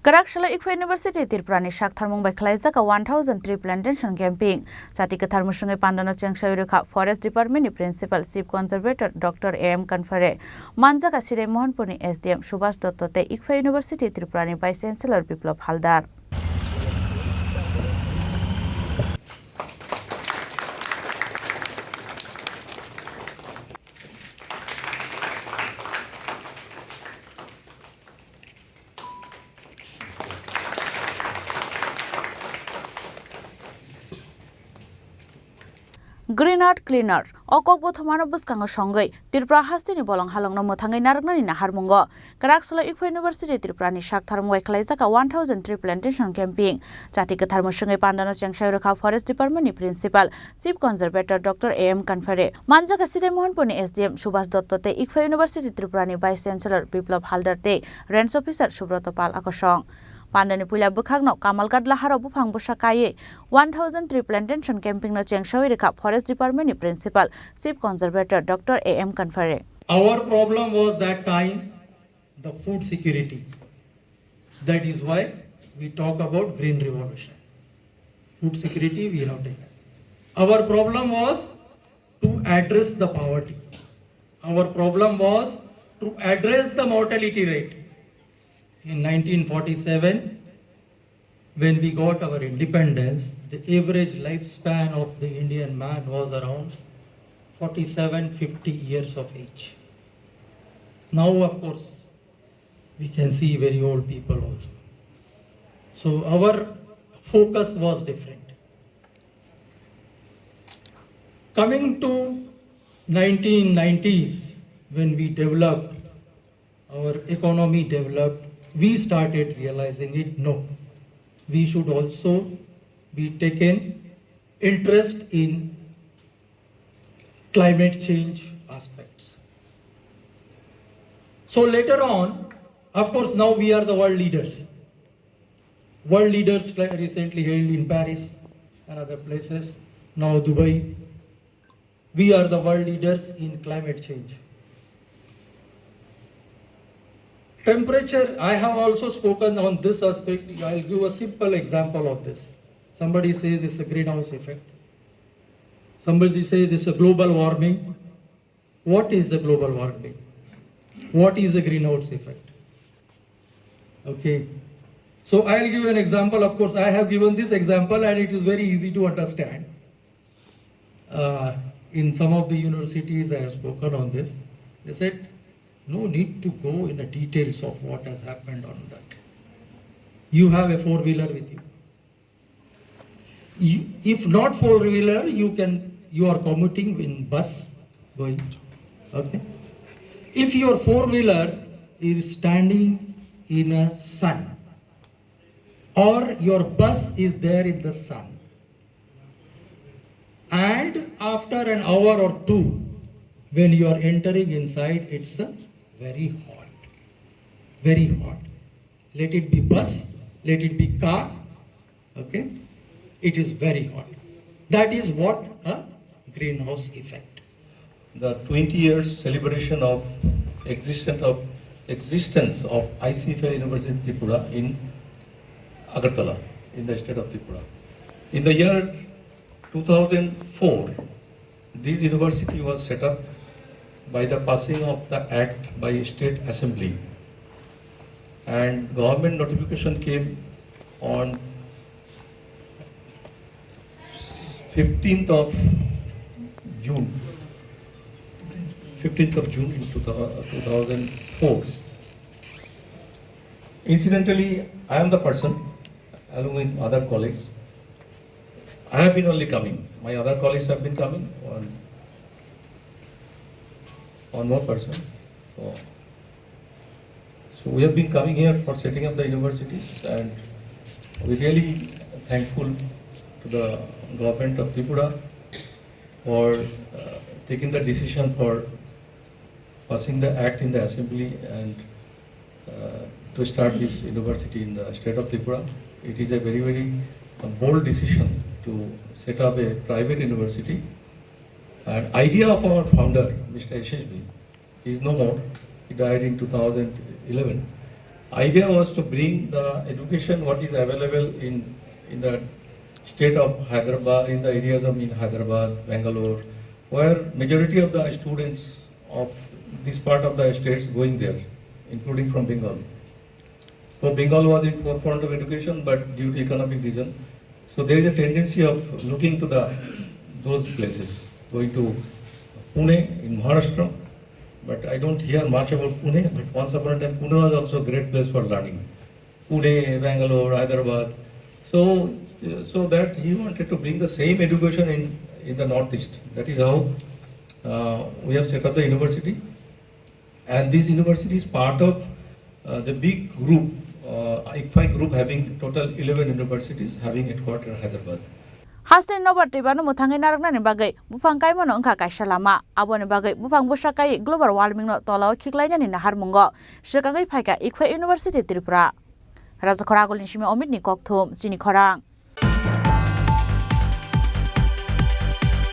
Kraksalo Icfai University Tripura Saktharmung by Khlaijakha 1003 Plantation camping. Chati Saktharmung Pandana Chengsha Forest Department Principal Chief Conservator Dr. A.M. Kanfare Manjaka Sire Mohanpuri SDM Subhash Dottote Icfai University Tripura Vice Chancellor Biplab Haldar. Green Art Cleaner Okok Bothomano Buskanga Songai Tripura Hastini Bolong Halong no Motangai Naragani Naharmungo Kraksalo Icfai University Tripura Saktharmung Khlaijakha 1003 Plantation camping Chati Saktharmung Pandana Chengsha Forest Department Principal Chief Conservator Dr. A.M. Kanfare Manjaka Sire Mohanpuri SDM Subhash Dottote Icfai University Tripura Vice Chancellor Biplab Haldar Te Range Officer Subroto Pal Akosong Pandani Pula Bukhagno Kamalgad Lahara Bufang Bushakaye 1003 Plantation camping no Chengsha Forest Department Principal Chief Conservator Dr. A.M. Kanfare. Our problem was that time the food security. That is why we talk about green revolution. Food security we have taken. Our problem was to address the poverty. Our problem was to address the mortality rate. In 1947, when we got our independence, the average lifespan of the Indian man was around 47-50 years of age. Now, of course, we can see very old people also. So our focus was different. Coming to 1990s, when we developed, our economy developed, we started realizing it, no, we should also be taken interest in climate change aspects. So later on, of course, now we are the world leaders. World leaders recently held in Paris and other places, now Dubai. We are the world leaders in climate change. Temperature, I have also spoken on this aspect. I'll give a simple example of this. Somebody says it's a greenhouse effect. Somebody says it's a global warming. What is a global warming? What is a greenhouse effect? Okay. So I'll give an example. Of course, I have given this example and it is very easy to understand. In some of the universities I have spoken on this. They said, no need to go in the details of what has happened on that. You have a four-wheeler with you. If not four-wheeler, you are commuting in bus going. Okay. If your four-wheeler is standing in a sun, or your bus is there in the sun, and after an hour or two, when you are entering inside, it's very hot, very hot. Let it be bus, let it be car, okay? It is very hot. That is what a greenhouse effect. The 20 years celebration of existence of Icfai University Tripura in Agartala, in the state of Tripura. In the year 2004, this university was set up by the passing of the Act by State Assembly, and government notification came on 15th of June in 2004. Incidentally, I am the person, along with other colleagues. I have been only coming. My other colleagues have been coming. One more person. So we have been coming here for setting up the universities, and we're really thankful to the government of Tripura for taking the decision for passing the act in the assembly and to start this university in the state of Tripura. It is a very, very bold decision to set up a private university. And idea of our founder, Mr. SHB, is no more. He died in 2011. Idea was to bring the education what is available in the state of Hyderabad, in the areas of Hyderabad, Bangalore, where majority of the students of this part of the states going there, including from Bengal. So Bengal was in forefront of education, but due to economic reason, so there is a tendency of looking to those places, going to Pune in Maharashtra, but I don't hear much about Pune, but once upon a time Pune was also a great place for learning. Pune, Bangalore, Hyderabad. So that he wanted to bring the same education in the Northeast. That is how we have set up the university. And this university is part of the big group, Icfai group, having total 11 universities, having headquarters in Hyderabad. Hasten no bat tibano mutangai naragna ni bagai bufang kai mono engka kaisa lama abo ni bagai bufang busakai global warming no tolao khiklaina ni nahar mungo sikagai phaika Icfai University Tripura Raja Khorang ni simi omit ni kokthum Chini Khorang